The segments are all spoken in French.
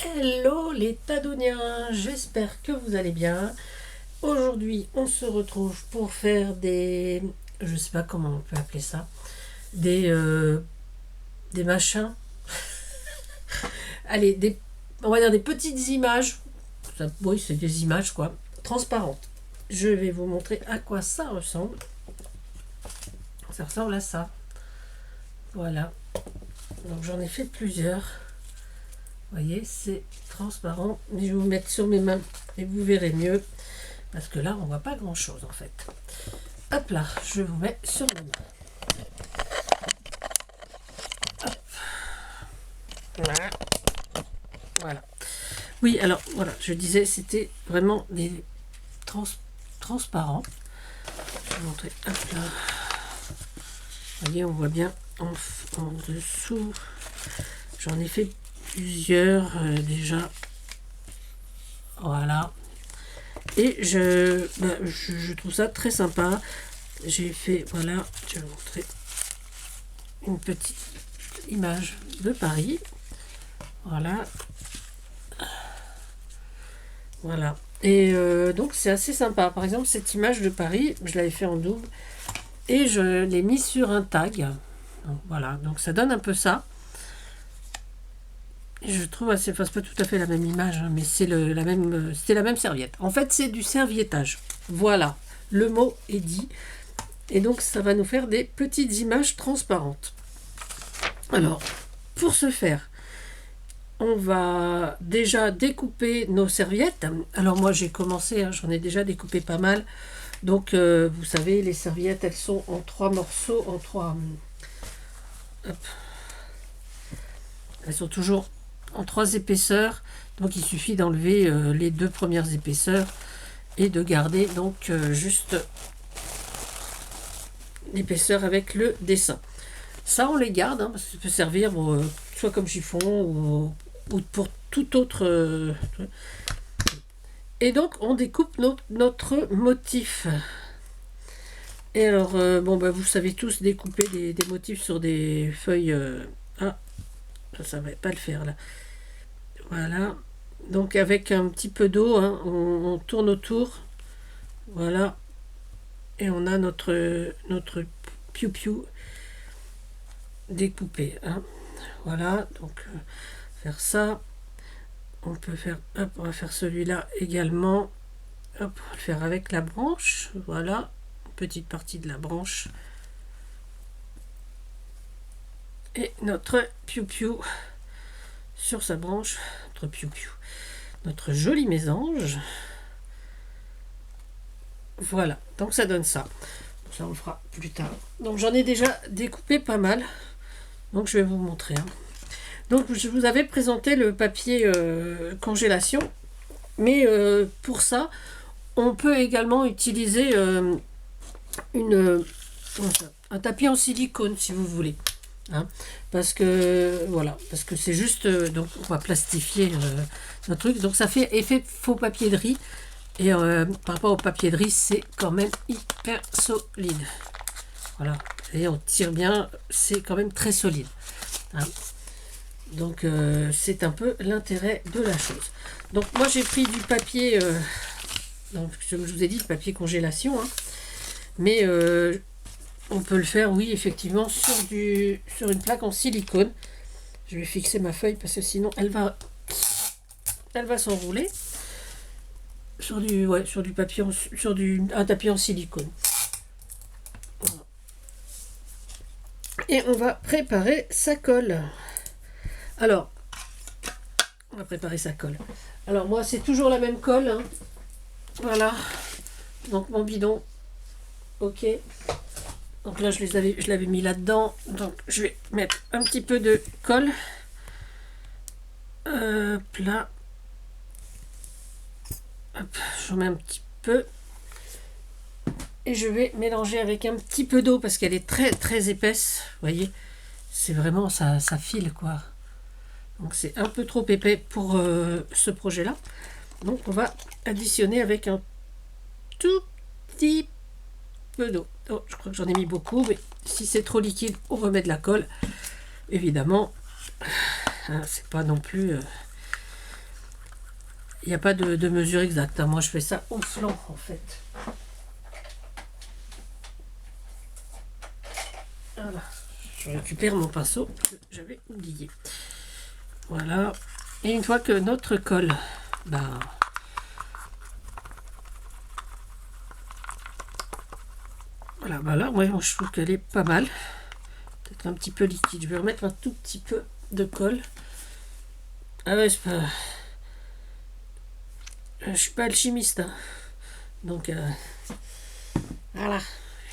Hello les Tadoniens, j'espère que vous allez bien. Aujourd'hui, on se retrouve pour faire des, je sais pas comment on peut appeler ça, des, euh, des machins. Allez, on va dire des petites images. Oui, c'est des images quoi, transparentes. Je vais vous montrer à quoi ça ressemble. Ça ressemble à ça. Voilà. Donc j'en ai fait plusieurs. Vous voyez, c'est transparent. Mais je vais vous mettre sur mes mains et vous verrez mieux. Parce que là, on voit pas grand chose en fait. Hop là, je vous mets sur mes mains. Voilà. Voilà. Oui, alors voilà, je disais, c'était vraiment des transparents. Je vais vous montrer. Hop là. Vous voyez, on voit bien en dessous. J'en ai fait plusieurs déjà. Voilà. Et je trouve ça très sympa. J'ai fait, voilà, je vais vous montrer une petite image de Paris. Voilà. Voilà. Et donc c'est assez sympa. Par exemple, cette image de Paris, je l'avais fait en double. Et je l'ai mis sur un tag. Donc, voilà. Donc ça donne un peu ça. Et je trouve assez, enfin, c'est pas tout à fait la même image, hein, mais c'est c'était la même serviette. En fait, c'est du serviettage. Voilà. Le mot est dit. Et donc, ça va nous faire des petites images transparentes. Alors, pour ce faire, on va déjà découper nos serviettes. Alors moi, j'ai commencé, hein, j'en ai déjà découpé pas mal. Donc, vous savez, les serviettes, elles sont en 3 morceaux, en 3... Hop. Elles sont toujours en 3 épaisseurs. Donc, il suffit d'enlever les 2 premières épaisseurs et de garder donc juste l'épaisseur avec le dessin. Ça, on les garde, hein, parce que ça peut servir soit comme chiffon ou pour tout autre. Et donc, on découpe notre motif. Et alors, bon, bah, vous savez tous découper des motifs sur des feuilles. Ah, ça ne va pas le faire là. Voilà. Donc, avec un petit peu d'eau, hein, on tourne autour. Voilà. Et on a notre piou-piou découpé. Hein. Voilà. Donc, faire ça. On peut faire, hop, on va faire celui-là également. Hop, on va le faire avec la branche. Voilà, une petite partie de la branche. Et notre piou-piou sur sa branche. Notre piou-piou. Notre joli mésange. Voilà, donc ça donne ça. Ça, on le fera plus tard. Donc j'en ai déjà découpé pas mal. Donc je vais vous montrer. Hein. Donc je vous avais présenté le papier congélation. Mais pour ça, on peut également utiliser un tapis en silicone si vous voulez. Hein, parce que voilà, parce que c'est juste donc on va plastifier notre truc. Donc ça fait effet faux papier de riz. Et par rapport au papier de riz, c'est quand même hyper solide. Voilà. Et on tire bien, c'est quand même très solide. Hein. Donc c'est un peu l'intérêt de la chose. Donc moi j'ai pris du papier, donc, comme je vous ai dit, du papier congélation, hein, mais on peut le faire, oui, effectivement, sur une plaque en silicone. Je vais fixer ma feuille parce que sinon elle va s'enrouler sur du papier, un tapis en silicone. Voilà. Et on va préparer sa colle. Alors, on va préparer sa colle. Alors moi, c'est toujours la même colle. Hein. Voilà. Donc mon bidon. Ok. Donc là, je l'avais mis là-dedans. Donc je vais mettre un petit peu de colle. Hop là. Hop, j'en mets un petit peu. Et je vais mélanger avec un petit peu d'eau parce qu'elle est très très épaisse. Vous voyez, c'est vraiment ça file quoi. Donc c'est un peu trop épais pour ce projet-là. Donc on va additionner avec un tout petit peu d'eau. Oh, je crois que j'en ai mis beaucoup, mais si c'est trop liquide, on remet de la colle. Évidemment, hein, c'est pas non plus il n'y a pas de mesure exacte, hein. Moi je fais ça au flanc en fait. Voilà, je récupère mon pinceau que j'avais oublié. Voilà, et une fois que notre colle, ben, voilà, ben là, moi je trouve qu'elle est pas mal. Peut-être un petit peu liquide. Je vais remettre un tout petit peu de colle. Ah ouais, je suis pas alchimiste, hein. Donc voilà,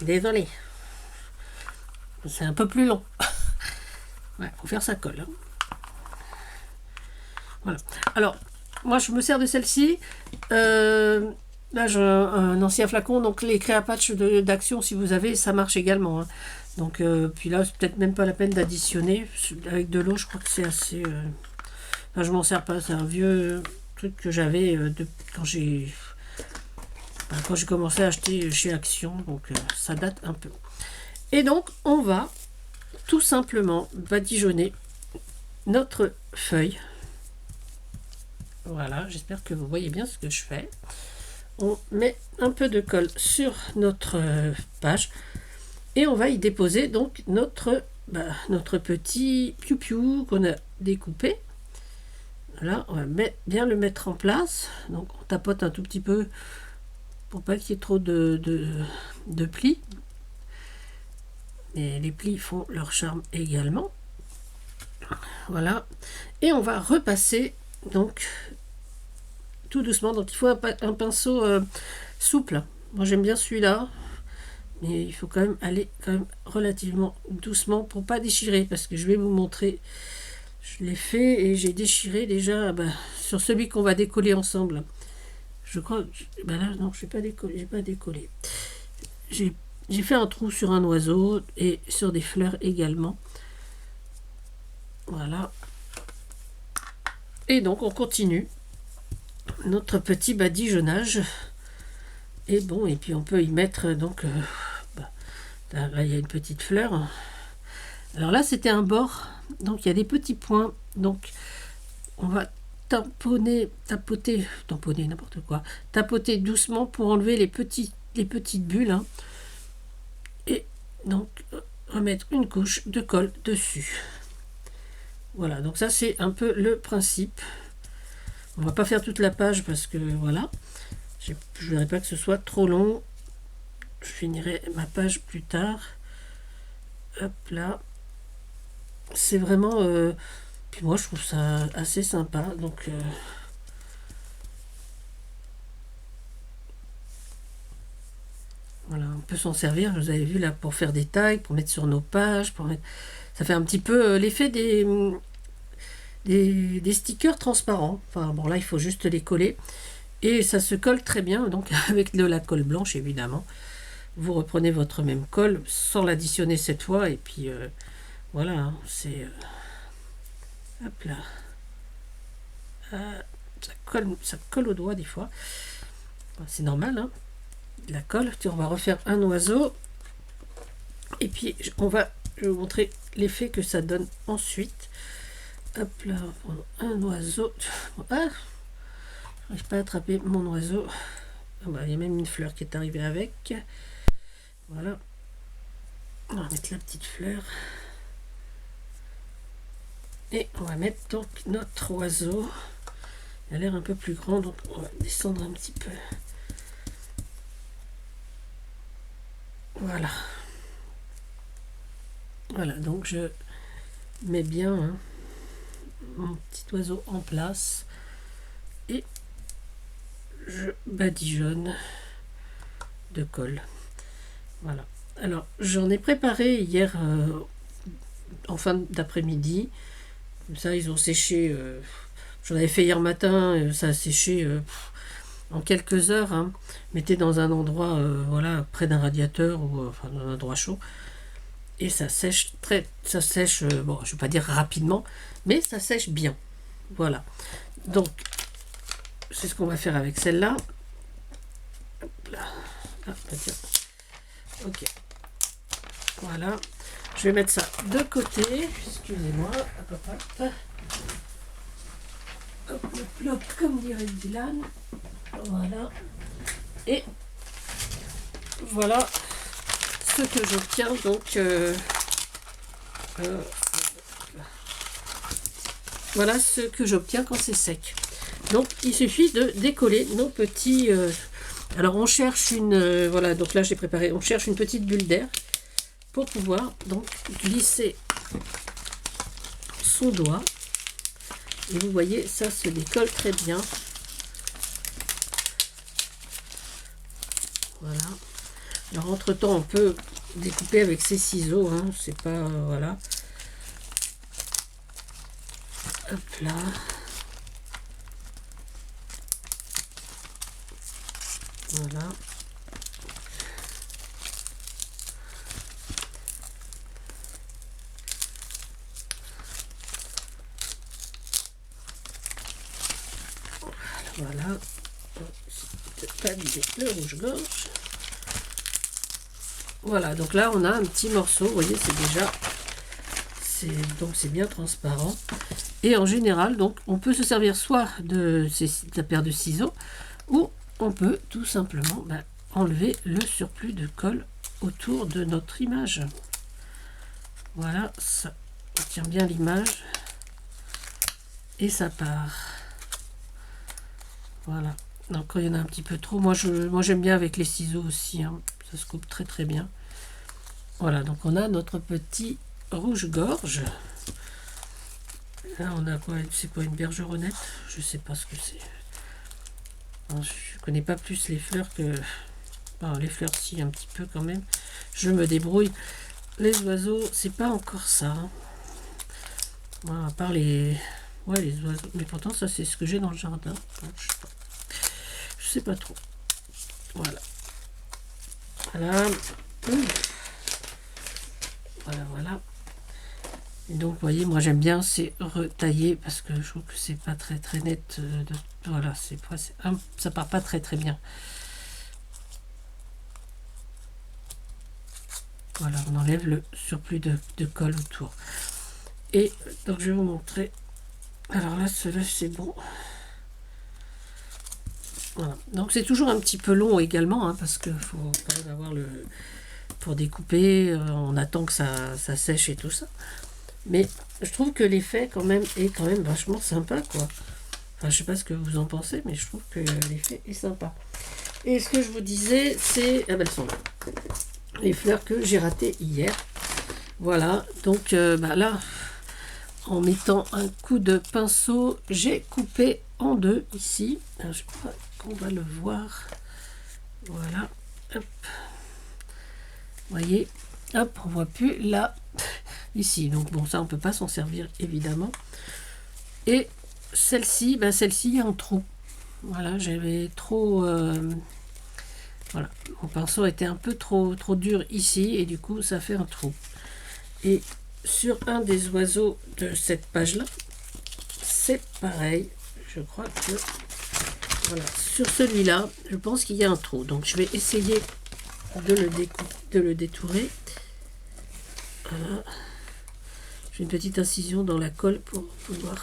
désolé. C'est un peu plus long. Ouais, faut faire sa colle, hein. Voilà. Alors, moi je me sers de celle-ci. Là j'ai un ancien flacon, donc les créapatch d'action, si vous avez, ça marche également, hein. Donc puis là c'est peut-être même pas la peine d'additionner. Avec de l'eau, je crois que c'est assez. Enfin, je m'en sers pas, c'est un vieux truc que j'avais quand j'ai commencé à acheter chez Action, donc ça date un peu. Et donc on va tout simplement badigeonner notre feuille. Voilà, j'espère que vous voyez bien ce que je fais. On met un peu de colle sur notre page et on va y déposer donc notre petit piou-piou qu'on a découpé. Voilà, on va bien le mettre en place. Donc on tapote un tout petit peu pour pas qu'il y ait trop de plis. Et les plis font leur charme également. Voilà, et on va repasser donc tout doucement. Donc il faut un pinceau souple. Moi j'aime bien celui-là, mais il faut quand même aller relativement doucement pour pas déchirer, parce que je vais vous montrer. Je l'ai fait et j'ai déchiré déjà sur celui qu'on va décoller ensemble. Je crois que là non, je n'ai pas décollé, j'ai fait un trou sur un oiseau et sur des fleurs également. Voilà. Et donc on continue notre petit badigeonnage. Et bon, et puis on peut y mettre donc là il y a une petite fleur. Alors là c'était un bord, donc il y a des petits points, donc on va tapoter n'importe quoi, tapoter doucement pour enlever les petites bulles, hein. Et donc remettre une couche de colle dessus. Voilà, donc ça c'est un peu le principe. On va pas faire toute la page parce que voilà, je ne voudrais pas que ce soit trop long. Je finirai ma page plus tard. Hop là. C'est vraiment... puis moi je trouve ça assez sympa. Donc voilà, on peut s'en servir. Vous avez vu là pour faire des tags, pour mettre sur nos pages, ça fait un petit peu l'effet des stickers transparents. Enfin bon, là il faut juste les coller et ça se colle très bien, donc avec de la colle blanche évidemment. Vous reprenez votre même colle sans l'additionner cette fois et puis voilà, hein, c'est hop là, ça colle au doigt des fois, c'est normal, hein, la colle. On va refaire un oiseau et puis je vais vous montrer l'effet que ça donne ensuite. Hop là, un oiseau. Ah, je n'arrive pas à attraper mon oiseau. Ah bah, il y a même une fleur qui est arrivée avec. Voilà. On va mettre la petite fleur. Et on va mettre donc notre oiseau. Il a l'air un peu plus grand, donc on va descendre un petit peu. Voilà. Voilà, donc je mets bien, hein, mon petit oiseau en place et je badigeonne de colle. Voilà. Alors j'en ai préparé hier en fin d'après-midi. Comme ça ils ont séché. J'en avais fait hier matin. Ça a séché en quelques heures, hein. Mettez dans un endroit voilà, près d'un radiateur ou enfin dans un endroit chaud. Et ça sèche bon, je vais pas dire rapidement, mais ça sèche bien. Voilà. Donc, c'est ce qu'on va faire avec celle-là. Ok. Voilà. Je vais mettre ça de côté. Excusez-moi. Hop, le plop, comme dirait Dylan. Voilà. Et voilà ce que j'obtiens. Donc, voilà ce que j'obtiens quand c'est sec. Donc, il suffit de décoller nos petits... alors, on cherche une... voilà, donc là, j'ai préparé... On cherche une petite bulle d'air pour pouvoir donc glisser son doigt. Et vous voyez, ça se décolle très bien. Voilà. Alors, entre-temps, on peut découper avec ses ciseaux. Hein, c'est pas... voilà. Hop là. Voilà. Voilà. Pas vider le rouge-gorge. Voilà, donc là on a un petit morceau, vous voyez, c'est déjà, c'est bien transparent. Et en général, donc on peut se servir soit de la paire de ciseaux, ou on peut tout simplement enlever le surplus de colle autour de notre image. Voilà, ça tient bien l'image et ça part. Voilà. Donc quand il y en a un petit peu trop, moi j'aime bien avec les ciseaux aussi, hein. Ça se coupe très très bien. Voilà, donc on a notre petit rouge-gorge. Là on a quoi? C'est quoi, une bergeronnette? Je sais pas ce que c'est. Je connais pas plus les fleurs que... Bon, les fleurs si, un petit peu quand même. Je me débrouille. Les oiseaux, c'est pas encore ça, hein. Voilà, à part les... Ouais, les oiseaux. Mais pourtant ça c'est ce que j'ai dans le jardin. Donc, je sais pas trop. Voilà. Voilà. Voilà, voilà. Et donc, vous voyez, moi j'aime bien, c'est retailler parce que je trouve que c'est pas très très net. Voilà, ça part pas très très bien. Voilà, on enlève le surplus de colle autour. Et donc, je vais vous montrer. Alors là, cela c'est bon. Voilà. Donc, c'est toujours un petit peu long également, hein, parce qu'il faut quand même avoir le... Pour découper, on attend que ça sèche et tout ça. Mais je trouve que l'effet quand même est quand même vachement sympa, quoi. Enfin, je sais pas ce que vous en pensez, mais je trouve que l'effet est sympa. Et ce que je vous disais, c'est... Ah ben, elles sont là. Les fleurs que j'ai ratées hier. Voilà, donc là, en mettant un coup de pinceau, j'ai coupé en deux ici. Alors, je crois qu'on va le voir. Voilà, hop. Vous voyez, hop, on voit plus là, ici. Donc bon, ça on peut pas s'en servir évidemment. Et celle-ci, celle-ci, il y a un trou. Voilà, j'avais trop... voilà, mon pinceau était un peu trop dur ici et du coup ça fait un trou. Et sur un des oiseaux de cette page-là, c'est pareil. Je crois que... Voilà, sur celui-là, je pense qu'il y a un trou. Donc je vais essayer de le détourer. Voilà. J'ai une petite incision dans la colle pour pouvoir...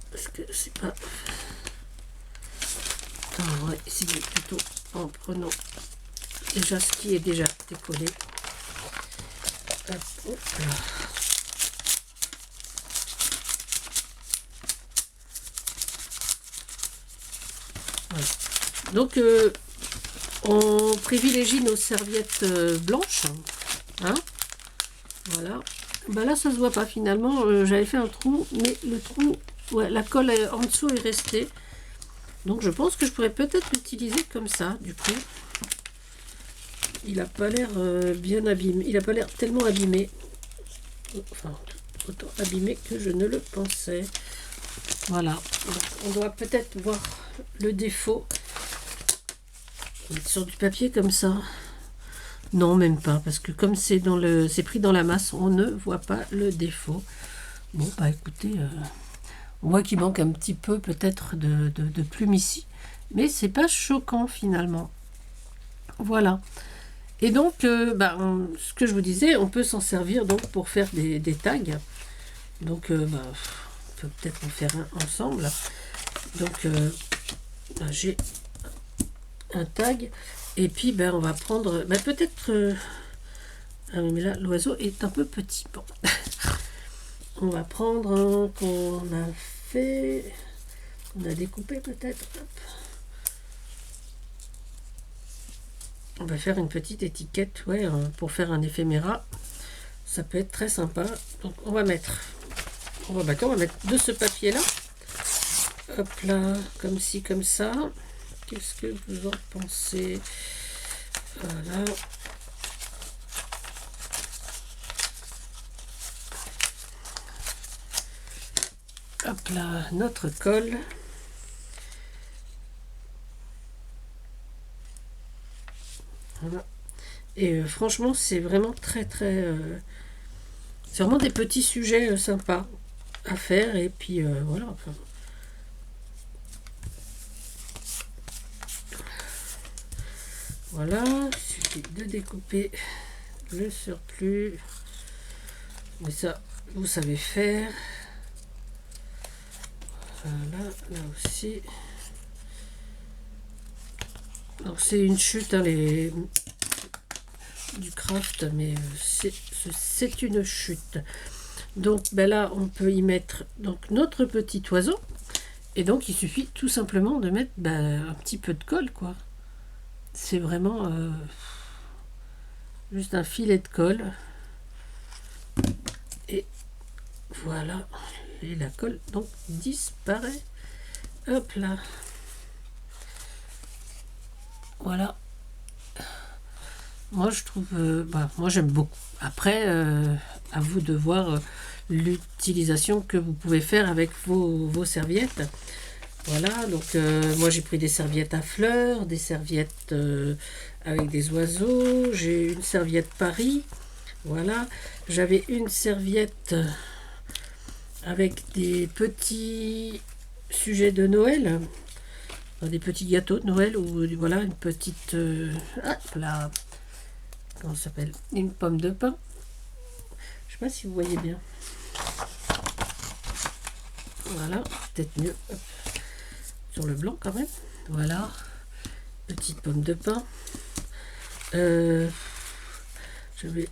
Parce que c'est pas... Attends, on va essayer plutôt en prenant déjà ce qui est déjà décollé. Hop, hop là. Voilà. Donc, on privilégie nos serviettes blanches. Hein, voilà. Là, ça se voit pas finalement. J'avais fait un trou, mais le trou, ouais, la colle en dessous est restée. Donc, je pense que je pourrais peut-être l'utiliser comme ça, du coup. Il n'a pas l'air bien abîmé. Il n'a pas l'air tellement abîmé. Enfin, autant abîmé que je ne le pensais. Voilà. Donc, on doit peut-être voir le défaut. Sur du papier comme ça. Non, même pas. Parce que comme c'est pris dans la masse, on ne voit pas le défaut. Bon, écoutez, on voit qu'il manque un petit peu peut-être de plume ici. Mais c'est pas choquant finalement. Voilà. Et donc, ce que je vous disais, on peut s'en servir donc pour faire des tags. Donc, bah, on peut peut-être en faire un ensemble. Donc, bah, j'ai un tag. Et puis, ben, on va prendre... Ben, peut-être... ah oui, mais là, l'oiseau est un peu petit. Bon. On va prendre un qu'on a fait... On a découpé peut-être. On va faire une petite étiquette, ouais, pour faire un éphéméra. Ça peut être très sympa. Donc, on va mettre de ce papier-là. Hop là, comme ci, comme ça. Qu'est-ce que vous en pensez? Voilà. Hop là, notre colle. Voilà. Et franchement, c'est vraiment très très... c'est vraiment des petits sujets sympas à faire. Et puis voilà. Enfin, voilà, il suffit de découper le surplus. Mais ça, vous savez faire. Voilà, là aussi. Donc c'est une chute, hein, du craft, mais c'est une chute. Donc ben là, on peut y mettre donc notre petit oiseau. Et donc il suffit tout simplement de mettre ben, un petit peu de colle, quoi. C'est vraiment juste un filet de colle. Et voilà. Et la colle donc disparaît. Hop là. Voilà. Moi je trouve, moi j'aime beaucoup. Après, à vous de voir l'utilisation que vous pouvez faire avec vos serviettes. Voilà, donc moi j'ai pris des serviettes à fleurs, des serviettes avec des oiseaux, j'ai une serviette Paris, voilà, j'avais une serviette avec des petits sujets de Noël, des petits gâteaux de Noël, ou voilà, une petite, là, comment ça s'appelle, une pomme de pin, je sais pas si vous voyez bien, voilà, peut-être mieux, hop. Sur le blanc quand même, voilà, petite pomme de pin. J'avais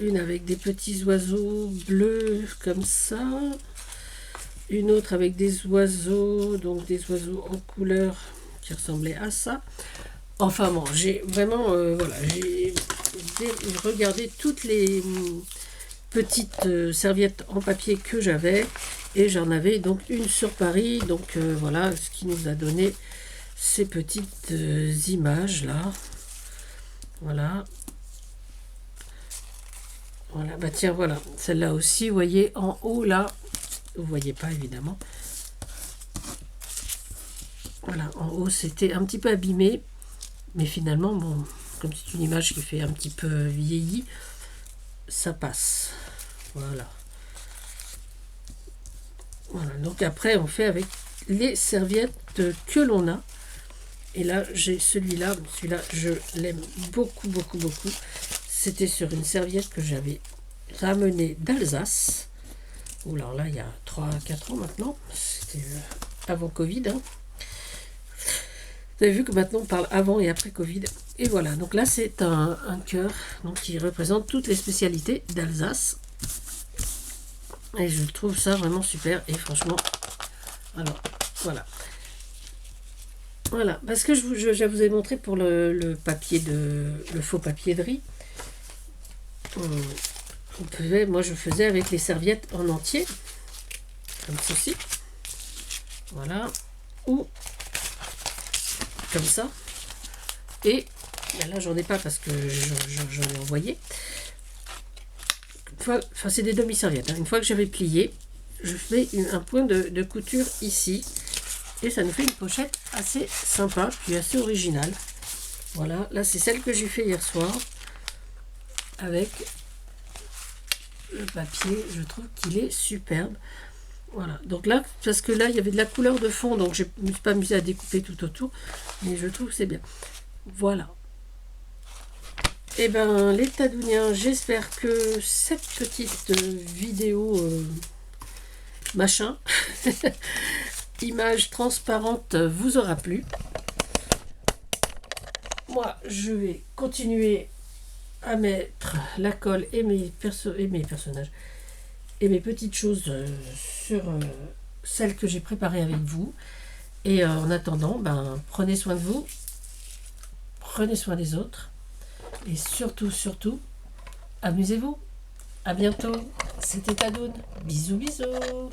une avec des petits oiseaux bleus comme ça, une autre avec des oiseaux, donc des oiseaux en couleur qui ressemblaient à ça. Enfin bon, j'ai vraiment, voilà, j'ai regardé toutes les petites serviettes en papier que j'avais, et j'en avais donc une sur Paris, donc voilà, ce qui nous a donné ces petites images là. Voilà. Voilà, bah tiens, voilà, celle-là aussi, vous voyez, en haut là, vous voyez pas évidemment. Voilà, en haut c'était un petit peu abîmé, mais finalement, bon, comme c'est une image qui fait un petit peu vieilli, ça passe. Voilà. Voilà, donc après on fait avec les serviettes que l'on a. Et là j'ai celui-là je l'aime beaucoup beaucoup beaucoup. C'était sur une serviette que j'avais ramenée d'Alsace. Ou alors là il y a 3-4 ans maintenant. C'était avant Covid. Hein. Vous avez vu que maintenant on parle avant et après Covid. Et voilà, donc là c'est un cœur donc, qui représente toutes les spécialités d'Alsace. Et je trouve ça vraiment super. Et franchement, alors voilà. Voilà, parce que je vous ai montré pour le papier le faux papier de riz. Moi je faisais avec les serviettes en entier, comme ceci. Voilà. Ou comme ça. Et ben là j'en ai pas parce que j'en ai envoyé. Enfin c'est des demi-serviettes. Hein. Une fois que j'avais plié, je fais un point de couture ici. Et ça nous fait une pochette assez sympa, puis assez originale. Voilà, là c'est celle que j'ai fait hier soir. Avec le papier, je trouve qu'il est superbe. Voilà, donc là, parce que là il y avait de la couleur de fond, donc je ne me suis pas amusée à découper tout autour. Mais je trouve que c'est bien. Voilà. Et ben les Tadouniens, j'espère que cette petite vidéo machin. Image transparente vous aura plu. Moi, je vais continuer à mettre la colle et mes personnages et mes petites choses sur celles que j'ai préparées avec vous. Et en attendant, prenez soin de vous, prenez soin des autres et surtout, surtout, amusez-vous. À bientôt. C'était Tadoun. Bisous, bisous.